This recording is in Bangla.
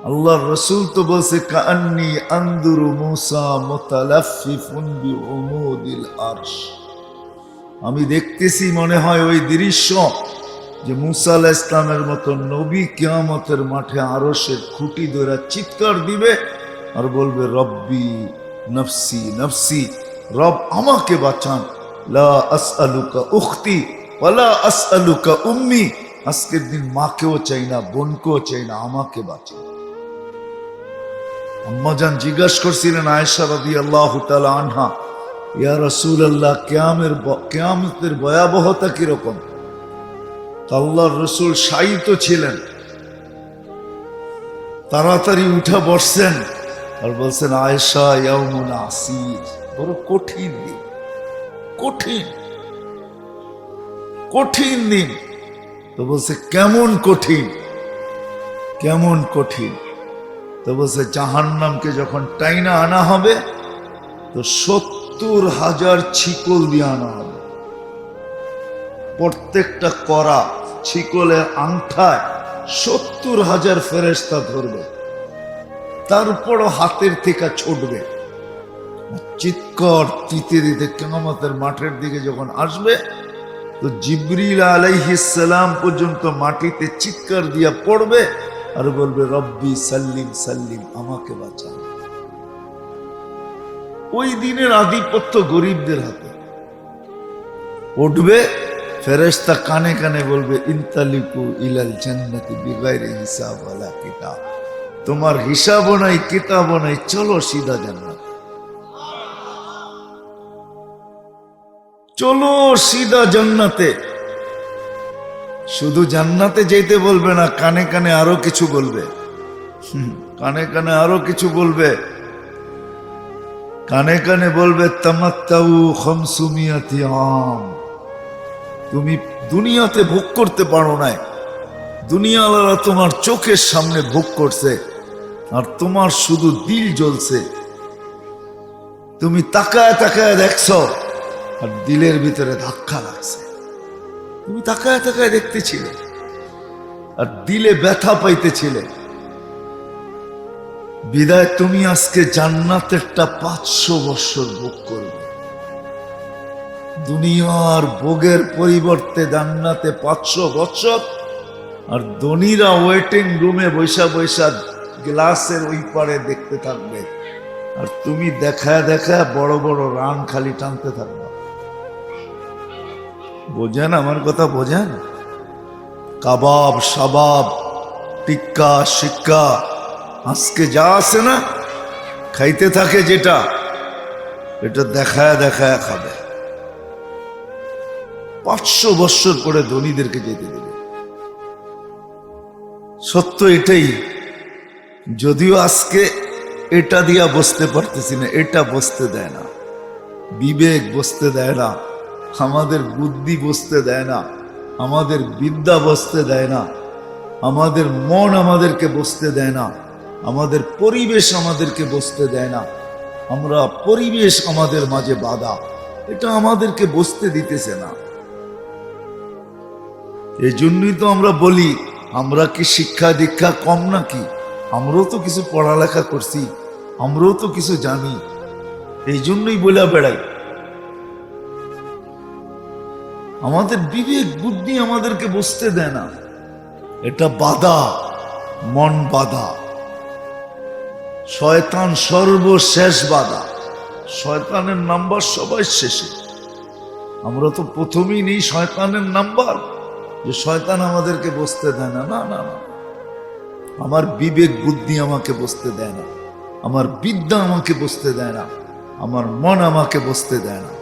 আল্লাহর রাসূল তো বলছে কাআন্নী আনদুরু মূসা মুতালাফফিফুন বিউমুদিল আরশ, আমি দেখতেছি মনে হয় ওই দৃশ্য যে মূসা আলাইহিস সালামের মতো নবী কিয়ামতের মাঠে আরশের খুঁটি ধরে চিৎকার দিবে আর বলবে রব্বি নফসি নফসি, রব আমাকে বাঁচান, লা আসআলুকা উখতি ওয়ালা আসআলুকা উম্মি, আজকের দিন মাকেও চাই না বোনকেও চাই না, আমাকে বাঁচান। আম্মাজান জিজ্ঞাসা করছিলেন আয়েশা রাদিয়াল্লাহু তাআলা আনহা, ইয়া রাসূলুল্লাহ কিয়ামতের ভয়াবহতা কিরকম? আল্লাহর রাসূল শায়িত ছিলেন, তাড়াতাড়ি উঠে বসছেন আর বলছেন আয়েশা ইয়াউমুন আসির, বড় কঠিন দিন, কঠিন কঠিন দিন। তো বলছে কেমন কঠিন, কেমন কঠিন? তো বলছে জাহান্নামকে যখন টাইনা আনা হবে তো 70,000 ছিকল দিয়ে আনা হবে, প্রত্যেকটা করা ছিকলের আংঠায় 70,000 ফেরেশতা ধরবে, তারপরও হাতের থেকে ছুটবে, চিৎকার দিতে দিতে কিয়ামতের মাঠের দিকে যখন আসবে তো জিবরিল আলাইহিস সালাম পর্যন্ত মাটিতে চিৎকার দিয়া পড়বে আর বলবে রব্বি সাল্লিম সাল্লিম, আমাকে বাঁচান। ওই দিনের আধিপত্য গরিবদের হাতে। উঠবে ফেরেশতা কানে কানে বলবে ইনতালিকু ইলাল জান্নাতি বিগাইরি হিসাব ওয়ালা কিতাব, তোমার হিসাবও নাই কিতাবও নাই, চলো সিধা জান্নাত, চলো সিধা জান্নাতে। শুধু জান্নাতে যেতে বলবে না, কানে কানে আরো কিছু বলবে, কানে কানে আরো কিছু বলবে, কানে কানে বলবে তামাত্তাউ খামসুমিয়াতি আম, তুমি দুনিয়াতে ভোগ করতে পারো নাই, দুনিয়াওয়ালা তোমার চোখের সামনে ভোগ করছে আর তোমার শুধু দিল জ্বলছে, তুমি তাকায় তাকায় দেখছো আর দিলের ভিতরে ধাক্কা লাগছে, তুমি তাকায় তাকায় দেখতেছিলে আর দিলে ব্যথা পাইতেছিলে, বিদায় তুমি আজকে জান্নাতেরটা 500 বছর ভোগ করবে। দুনিয়ার ভোগের পরিবর্তে জান্নাতে 500 বছর, আর ধনীরা ওয়েটিং রুমে বৈশা বৈশা গ্লাসের ওই পারে দেখতে থাকবে আর তুমি দেখায় দেখায় বড় বড় রান খালি টানতে থাকবে। বোঝেন আমার কথা, বোঝেন? কাবাব সাবাব টিক্কা শিক্কা আজকে যা আছে না, খাইতে থাকে যেটা, এটা দেখায় দেখায় খাবে। 500 বছর পরে ধনীদেরকে যেতে দেবে। সত্য এটাই, যদিও আজকে এটা দিয়া বসতে পারতেছি না, এটা বসতে দেয় না, বিবেক বসতে দেয় না, আমাদের বুদ্ধি বসতে দেয় না, আমাদের বিদ্যা বসতে দেয় না, আমাদের মন আমাদেরকে বসতে দেয় না, আমাদের পরিবেশ আমাদেরকে বসতে দেয় না, আমরা পরিবেশ আমাদের মাঝে বাধা, এটা আমাদেরকে বসতে দিতেছে না। এই জন্যই তো আমরা বলি আমরা কি শিক্ষা দীক্ষা কম নাকি? আমরাও তো কিছু পড়ালেখা করছি, আমরাও তো কিছু জানি, এই জন্যই বলে বেড়াই। আমাদের বিবেক বুদ্ধি আমাদেরকে বসতে দেয় না, এটা বাধা, মন বাধা, শয়তান সর্বশেষ বাধা, শয়তানের নাম্বার সবাই শেষে। আমরা তো প্রথমেই নেই শয়তানের নাম্বার, যে শয়তান আমাদেরকে বসতে দেয় না। না না না, আমার বিবেক বুদ্ধি আমাকে বসতে দেয় না, আমার বিদ্যা আমাকে বসতে দেয় না, আমার মন আমাকে বসতে দেয় না।